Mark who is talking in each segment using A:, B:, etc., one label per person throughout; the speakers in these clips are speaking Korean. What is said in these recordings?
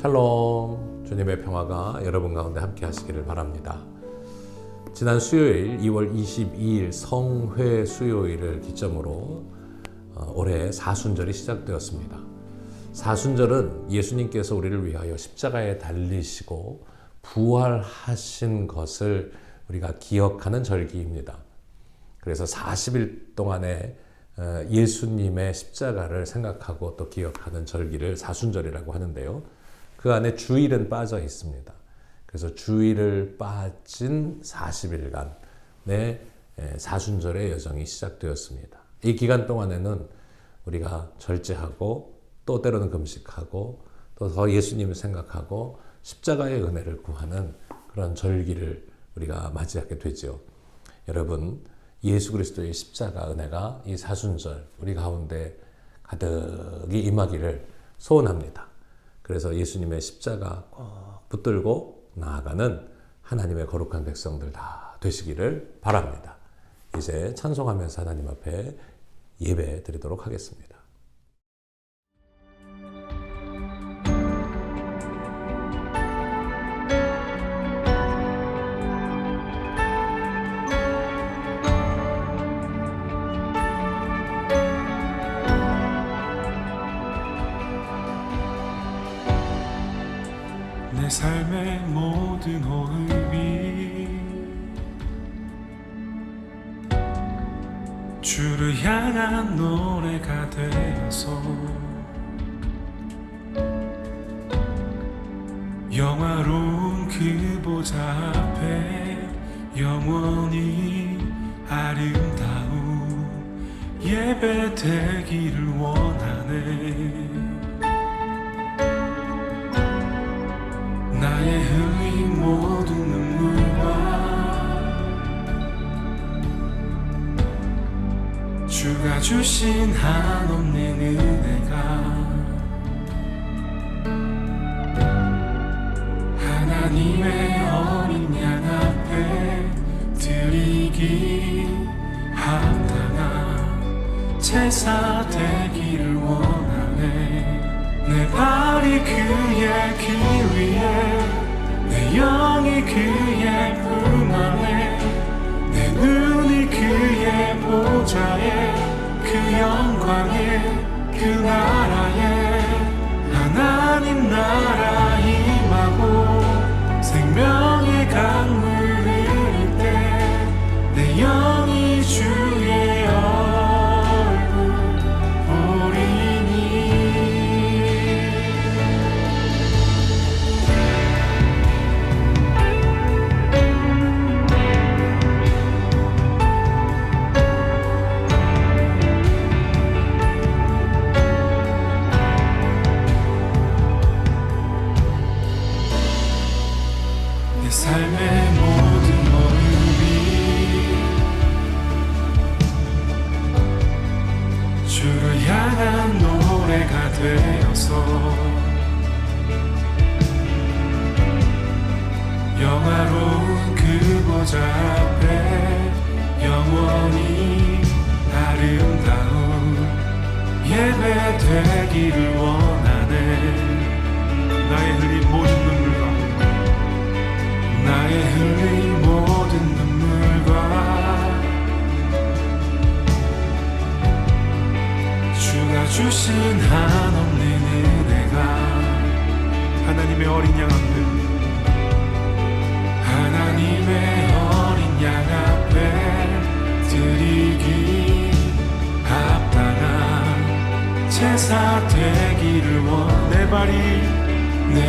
A: 샬롬, 주님의 평화가 여러분 가운데 함께 하시기를 바랍니다. 지난 수요일 2월 22일 성회 수요일을 기점으로 올해 사순절이 시작되었습니다. 사순절은 예수님께서 우리를 위하여 십자가에 달리시고 부활하신 것을 우리가 기억하는 절기입니다. 그래서 40일 동안의 예수님의 십자가를 생각하고 또 기억하는 절기를 사순절이라고 하는데요. 그 안에 주일은 빠져 있습니다. 그래서 주일을 빠진 40일간의 사순절의 여정이 시작되었습니다. 이 기간 동안에는 우리가 절제하고 또 때로는 금식하고 또 더 예수님을 생각하고 십자가의 은혜를 구하는 그런 절기를 우리가 맞이하게 되죠. 여러분, 예수 그리스도의 십자가 은혜가 이 사순절 우리 가운데 가득히 임하기를 소원합니다. 그래서 예수님의 십자가 꼭 붙들고 나아가는 하나님의 거룩한 백성들 다 되시기를 바랍니다. 이제 찬송하면서 하나님 앞에 예배 드리도록 하겠습니다.
B: 내 삶의 모든 호흡이 주를 향한 노래가 되어서 영화로운 그 보좌 앞에 영원히 아름다운 예배 되기를 원하네. 나의 흘린 모든 눈물과 주가 주신 한없는 은혜가 하나님의 어린 양 앞에 드리기 합당한 제사 되기를 원하네. 내 발이 그의 길 위에 내 영이 그의 품 안에 내 눈이 그의 보좌에 그 영광에 그 나라에 하나님 나라 임하고 생명의 강물 흐를 때 내 영이 주의 얼굴 보리니. 내 삶의 모든 호흡이 주를 향한 노래가 되어서 영화로운 그 보좌 앞에 영원히 아름다운 예배 되기를 원하네. 나의 흘린 모든 눈물과 나의 흘린 모든 눈물과 주가 주신 한없는 은혜가 하나님의 어린 양 앞에 하나님의 어린 양 앞에 드리기 합당한 제사 되기를 원. 내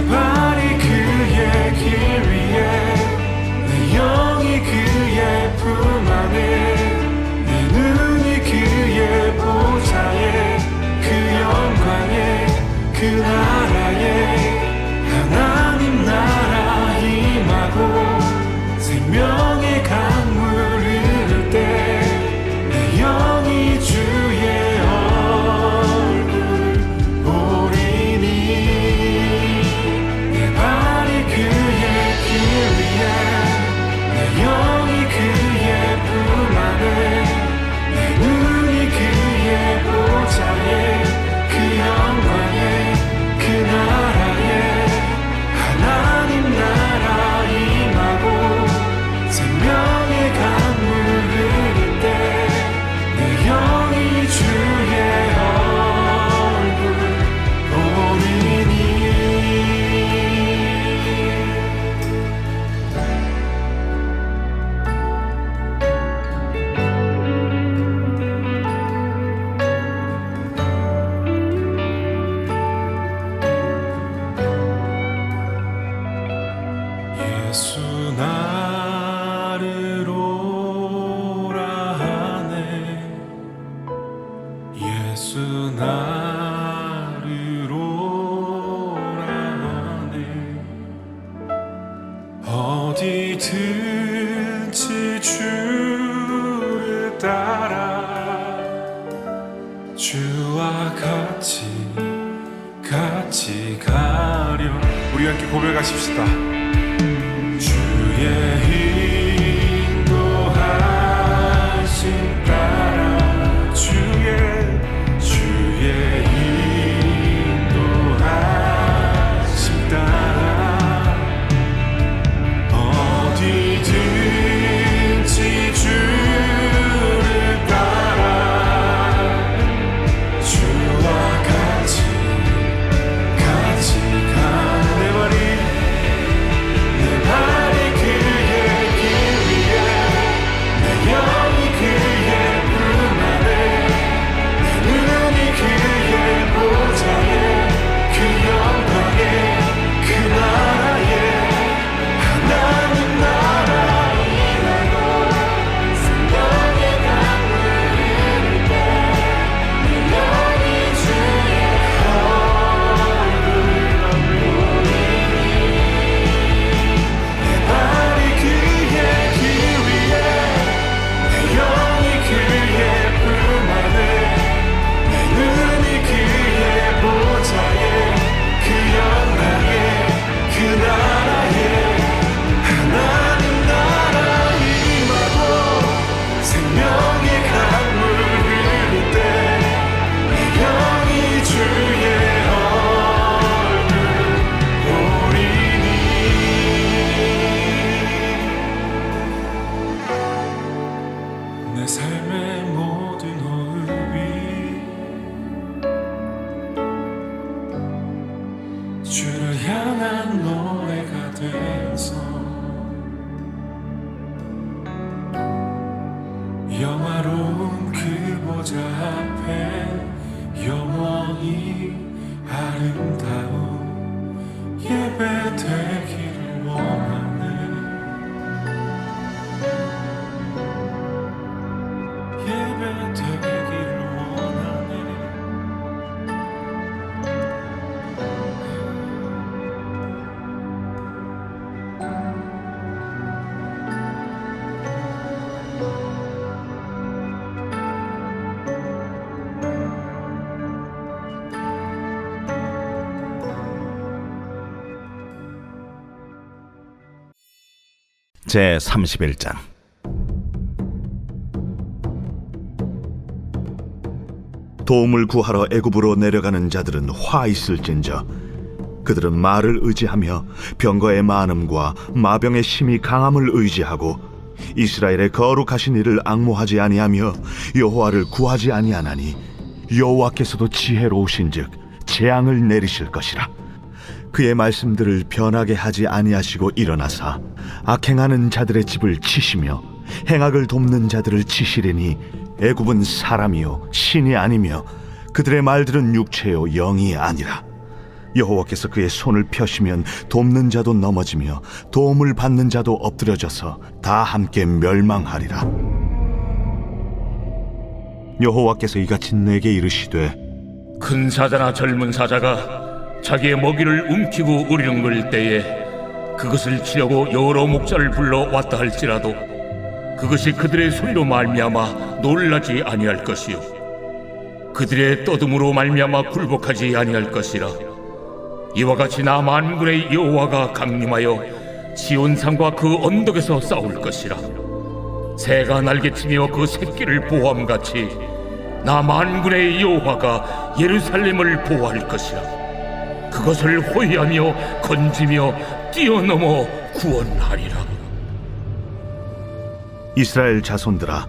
B: 발이 그의 길 위에 내 영이 그의 품 안에 내 눈이 그의 보좌에 그 영광에 그 나라에 하나님 나라 임하고 생명의 강물 흐를 때 내 영이 주의 얼굴 보리니. 내 발이 그의 길 위에 내 영이 그의 품 안에 예수 나를 오라네 어디든지 주를 따라 주와 같이 가려 우리 함께 고백하십시다 주의 인도하심 따라 주의 인도하심 따라 어디든지 주를 따라 주와 같이 가는 내 발이 그의 길 위에 내 영이 그의 품 안에 내 눈이 그의 보좌에 그 영광에 그 나라에 하나님 나라 임하고 생명의 강물 흐를 때 내 영이 주의 얼굴을 보이니 내 발이 그의 길 위에 내 영이 그의 품 안에 내 눈이 그의 보좌에 그 영광에 그 나라에 하나님 나라 임하고 생명의 강물 흐를 때 내 영이 주의 얼굴 보이니 내 삶의 모든 호흡이 주를 향한 노래가 돼서 영화로운 그 보좌 앞에 영원히 아름다운 예배 되기를 원하네 예배 되기를 원하네
C: 제 31장 도움을 구하러 애굽으로 내려가는 자들은 화 있을진저 그들은 말을 의지하며 병거의 많음과 마병의 심히 강함을 의지하고 이스라엘의 거룩하신 이를 앙모하지 아니하며 여호와를 구하지 아니하나니 여호와께서도 지혜로우신즉 재앙을 내리실 것이라. 그의 말씀들을 변하게 하지 아니하시고 일어나사 악행하는 자들의 집을 치시며 행악을 돕는 자들을 치시리니 애굽은 사람이요 신이 아니며 그들의 말들은 육체요 영이 아니라. 여호와께서 그의 손을 펴시면 돕는 자도 넘어지며 도움을 받는 자도 엎드려져서 다 함께 멸망하리라. 여호와께서 이같이 내게 이르시되
D: 큰 사자나 젊은 사자가 자기의 먹이를 움키고 우리렁거릴 때에 그것을 치려고 여러 목자를 불러 왔다 할지라도 그것이 그들의 소리로 말미암아 놀라지 아니할 것이요 그들의 떠듬으로 말미암아 굴복하지 아니할 것이라. 이와 같이 나 만군의 여호와가 강림하여 시온산과 그 언덕에서 싸울 것이라. 새가 날개치며 그 새끼를 보호함같이 나 만군의 여호와가 예루살렘을 보호할 것이라. 그것을 호위하며 건지며 뛰어넘어 구원하리라.
C: 이스라엘 자손들아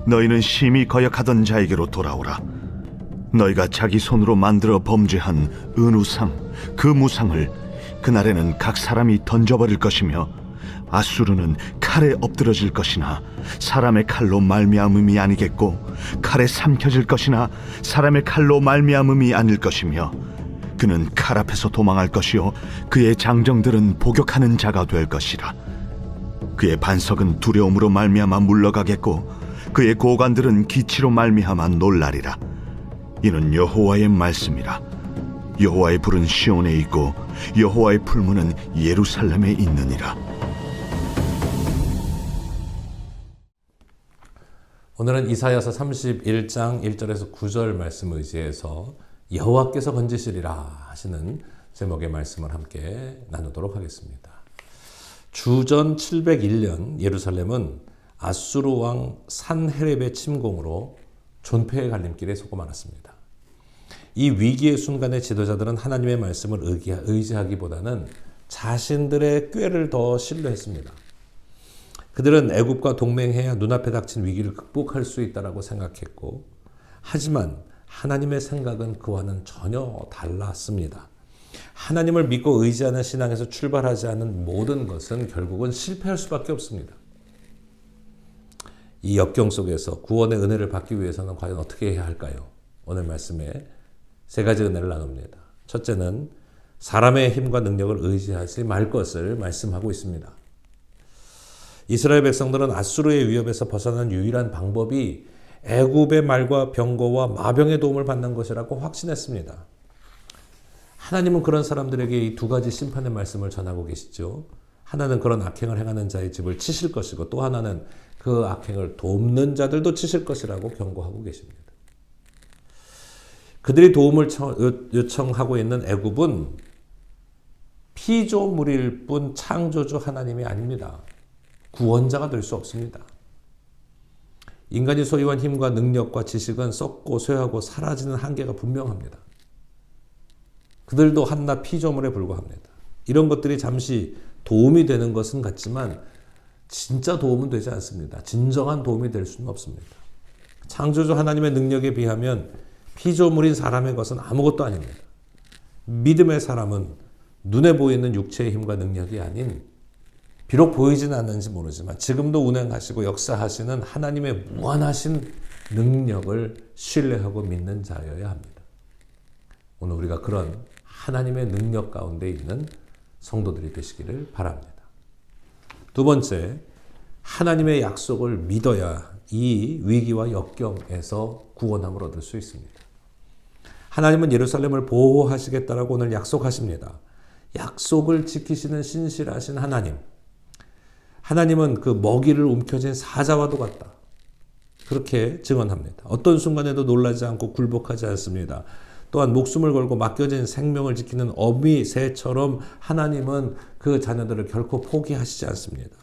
C: 너희는 심히 거역하던 자에게로 돌아오라. 너희가 자기 손으로 만들어 범죄한 은우상 그 무상을 그날에는 각 사람이 던져버릴 것이며 아수르는 칼에 엎드러질 것이나 사람의 칼로 말미암음이 아니겠고 칼에 삼켜질 것이나 사람의 칼로 말미암음이 아닐 것이며 그는 칼 앞에서 도망할 것이요 그의 장정들은 복역하는 자가 될 것이라. 그의 반석은 두려움으로 말미암아 물러가겠고 그의 고관들은 기치로 말미암아 놀라리라. 이는 여호와의 말씀이라. 여호와의 불은 시온에 있고 여호와의 풀무는 예루살렘에 있느니라.
A: 오늘은 이사야서 31장 1절에서 9절 말씀을 의지해서 여호와께서 건지시리라 하시는 제목의 말씀을 함께 나누도록 하겠습니다. 주전 701년 예루살렘은 아수르 왕 산헤렙의 침공으로 존폐의 갈림길에 서고 말았습니다. 이 위기의 순간에 지도자들은 하나님의 말씀을 의지하기보다는 자신들의 꾀를 더 신뢰했습니다. 그들은 애굽과 동맹해야 눈앞에 닥친 위기를 극복할 수 있다고 생각했고, 하지만 하나님의 생각은 그와는 전혀 달랐습니다. 하나님을 믿고 의지하는 신앙에서 출발하지 않은 모든 것은 결국은 실패할 수밖에 없습니다. 이 역경 속에서 구원의 은혜를 받기 위해서는 과연 어떻게 해야 할까요? 오늘 말씀에 세 가지 은혜를 나눕니다. 첫째는 사람의 힘과 능력을 의지하지 말 것을 말씀하고 있습니다. 이스라엘 백성들은 아수르의 위협에서 벗어난 유일한 방법이 애굽의 말과 병거와 마병의 도움을 받는 것이라고 확신했습니다. 하나님은 그런 사람들에게 이 두 가지 심판의 말씀을 전하고 계시죠. 하나는 그런 악행을 행하는 자의 집을 치실 것이고, 또 하나는 그 악행을 돕는 자들도 치실 것이라고 경고하고 계십니다. 그들이 도움을 요청하고 있는 애굽은 피조물일 뿐 창조주 하나님이 아닙니다. 구원자가 될 수 없습니다. 인간이 소유한 힘과 능력과 지식은 썩고 쇠하고 사라지는 한계가 분명합니다. 그들도 한낱 피조물에 불과합니다. 이런 것들이 잠시 도움이 되는 것은 같지만 진짜 도움은 되지 않습니다. 진정한 도움이 될 수는 없습니다. 창조주 하나님의 능력에 비하면 피조물인 사람의 것은 아무것도 아닙니다. 믿음의 사람은 눈에 보이는 육체의 힘과 능력이 아닌, 비록 보이지는 않는지 모르지만 지금도 운행하시고 역사하시는 하나님의 무한하신 능력을 신뢰하고 믿는 자여야 합니다. 오늘 우리가 그런 하나님의 능력 가운데 있는 성도들이 되시기를 바랍니다. 두 번째, 하나님의 약속을 믿어야 이 위기와 역경에서 구원함을 얻을 수 있습니다. 하나님은 예루살렘을 보호하시겠다라고 오늘 약속하십니다. 약속을 지키시는 신실하신 하나님. 하나님은 그 먹이를 움켜쥔 사자와도 같다. 그렇게 증언합니다. 어떤 순간에도 놀라지 않고 굴복하지 않습니다. 또한 목숨을 걸고 맡겨진 생명을 지키는 어미 새처럼 하나님은 그 자녀들을 결코 포기하시지 않습니다.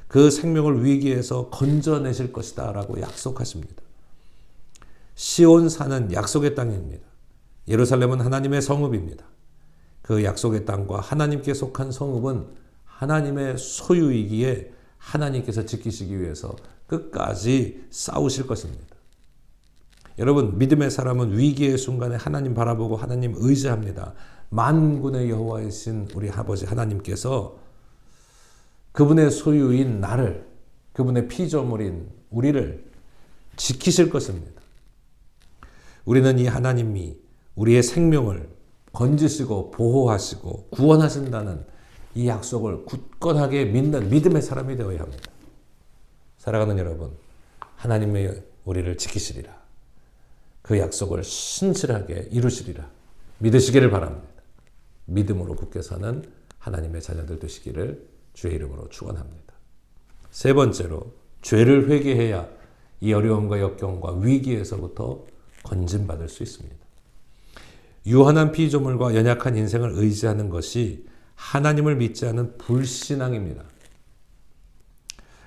A: 그 생명을 위기에서 건져내실 것이다 라고 약속하십니다. 시온산은 약속의 땅입니다. 예루살렘은 하나님의 성읍입니다. 그 약속의 땅과 하나님께 속한 성읍은 하나님의 소유이기에 하나님께서 지키시기 위해서 끝까지 싸우실 것입니다. 여러분, 믿음의 사람은 위기의 순간에 하나님 바라보고 하나님 의지합니다. 만군의 여호와이신 우리 아버지 하나님께서 그분의 소유인 나를, 그분의 피조물인 우리를 지키실 것입니다. 우리는 이 하나님이 우리의 생명을 건지시고 보호하시고 구원하신다는 이 약속을 굳건하게 믿는 믿음의 사람이 되어야 합니다. 사랑하는 여러분, 하나님의 우리를 지키시리라. 그 약속을 신실하게 이루시리라. 믿으시기를 바랍니다. 믿음으로 굳게 사는 하나님의 자녀들 되시기를 주의 이름으로 축원합니다. 세 번째로, 죄를 회개해야 이 어려움과 역경과 위기에서부터 건진받을 수 있습니다. 유한한 피조물과 연약한 인생을 의지하는 것이 하나님을 믿지 않은 불신앙입니다.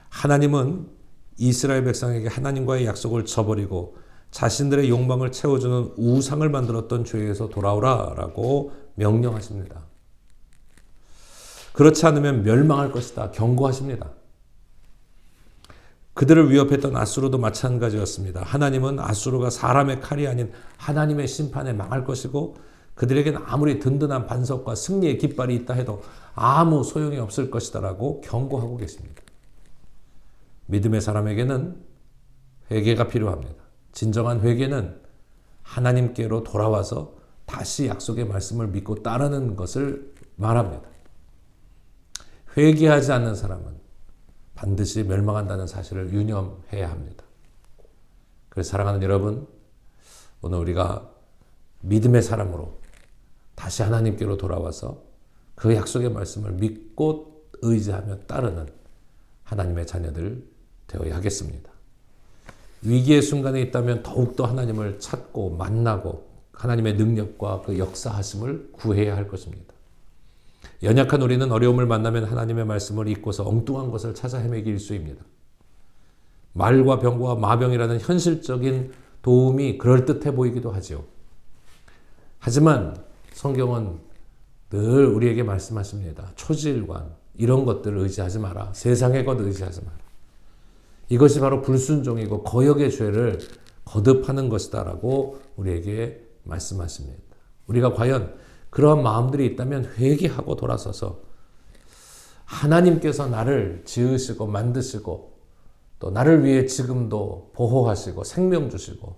A: 하나님은 이스라엘 백성에게 하나님과의 약속을 저버리고 자신들의 욕망을 채워주는 우상을 만들었던 죄에서 돌아오라 라고 명령하십니다. 그렇지 않으면 멸망할 것이다 경고하십니다. 그들을 위협했던 아수르도 마찬가지였습니다. 하나님은 아수르가 사람의 칼이 아닌 하나님의 심판에 망할 것이고, 그들에게는 아무리 든든한 반석과 승리의 깃발이 있다 해도 아무 소용이 없을 것이다 라고 경고하고 계십니다. 믿음의 사람에게는 회개가 필요합니다. 진정한 회개는 하나님께로 돌아와서 다시 약속의 말씀을 믿고 따르는 것을 말합니다. 회개하지 않는 사람은 반드시 멸망한다는 사실을 유념해야 합니다. 그래서 사랑하는 여러분, 오늘 우리가 믿음의 사람으로 다시 하나님께로 돌아와서 그 약속의 말씀을 믿고 의지하며 따르는 하나님의 자녀들 되어야 하겠습니다. 위기의 순간에 있다면 더욱더 하나님을 찾고 만나고 하나님의 능력과 그 역사하심을 구해야 할 것입니다. 연약한 우리는 어려움을 만나면 하나님의 말씀을 잊고서 엉뚱한 것을 찾아 헤매기 일쑤입니다. 말과 병과 마병이라는 현실적인 도움이 그럴듯해 보이기도 하죠. 하지만 성경은 늘 우리에게 말씀하십니다. 초지일관 이런 것들을 의지하지 마라. 세상의 것 의지하지 마라. 이것이 바로 불순종이고 거역의 죄를 거듭하는 것이다 라고 우리에게 말씀하십니다. 우리가 과연 그러한 마음들이 있다면 회개하고 돌아서서 하나님께서 나를 지으시고 만드시고 또 나를 위해 지금도 보호하시고 생명 주시고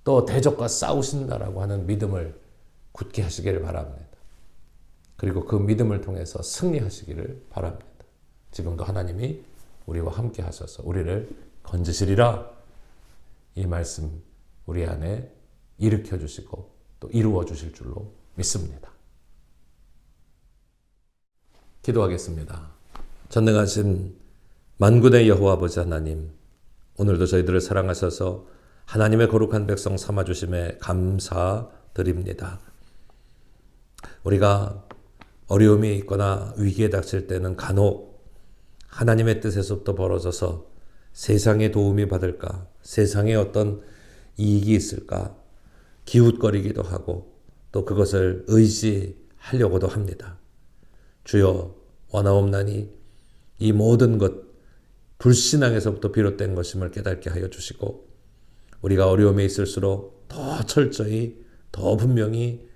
A: 또 대적과 싸우신다라고 하는 믿음을 굳게 하시기를 바랍니다. 그리고 그 믿음을 통해서 승리하시기를 바랍니다. 지금도 하나님이 우리와 함께 하셔서 우리를 건지시리라 이 말씀 우리 안에 일으켜 주시고 또 이루어 주실 줄로 믿습니다. 기도하겠습니다. 전능하신 만군의 여호와 아버지 하나님, 오늘도 저희들을 사랑하셔서 하나님의 거룩한 백성 삼아주심에 감사드립니다. 우리가 어려움이 있거나 위기에 닥칠 때는 간혹 하나님의 뜻에서부터 벌어져서 세상의 도움이 받을까, 세상에 어떤 이익이 있을까 기웃거리기도 하고 또 그것을 의지하려고도 합니다. 주여 원하옵나니 이 모든 것 불신앙에서부터 비롯된 것임을 깨닫게 하여 주시고 우리가 어려움에 있을수록 더 철저히 더 분명히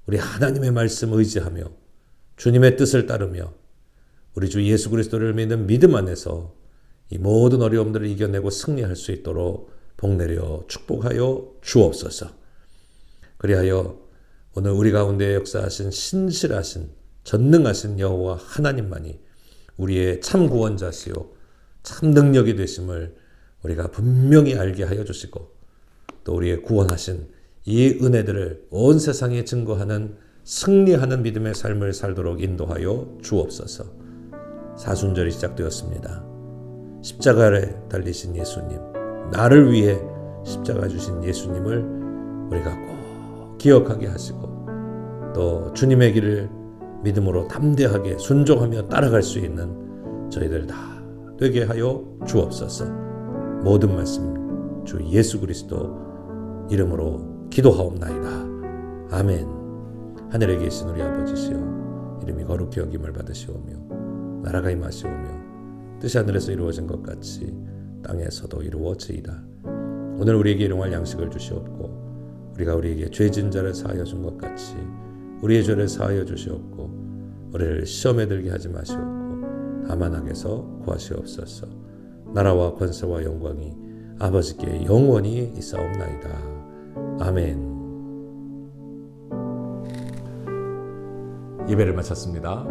A: 우리 하나님의 말씀 의지하며 주님의 뜻을 따르며 우리 주 예수 그리스도를 믿는 믿음 안에서 이 모든 어려움들을 이겨내고 승리할 수 있도록 복내려 축복하여 주옵소서. 그리하여 오늘 우리 가운데 역사하신 신실하신 전능하신 여호와 하나님만이 우리의 참 구원자시요 참 능력이 되심을 우리가 분명히 알게 하여 주시고 또 우리의 구원하신 이 은혜들을 온 세상에 증거하는 승리하는 믿음의 삶을 살도록 인도하여 주옵소서. 사순절이 시작되었습니다. 십자가에 달리신 예수님, 나를 위해 십자가 주신 예수님을 우리가 꼭 기억하게 하시고 또 주님의 길을 믿음으로 담대하게 순종하며 따라갈 수 있는 저희들 다 되게 하여 주옵소서. 모든 말씀 주 예수 그리스도 이름으로 기도하옵나이다. 아멘. 하늘에 계신 우리 아버지시여, 이름이 거룩히 여김을 받으시오며 나라가 임하시오며 뜻이 하늘에서 이루어진 것 같이 땅에서도 이루어지이다. 오늘 우리에게 일용할 양식을 주시옵고 우리가 우리에게 죄진 자를 사하여 준 것 같이 우리의 죄를 사하여 주시옵고 우리를 시험에 들게 하지 마시옵고 다만 악에서 구하시옵소서. 나라와 권세와 영광이 아버지께 영원히 있사옵나이다. 아멘. 예배를 마쳤습니다.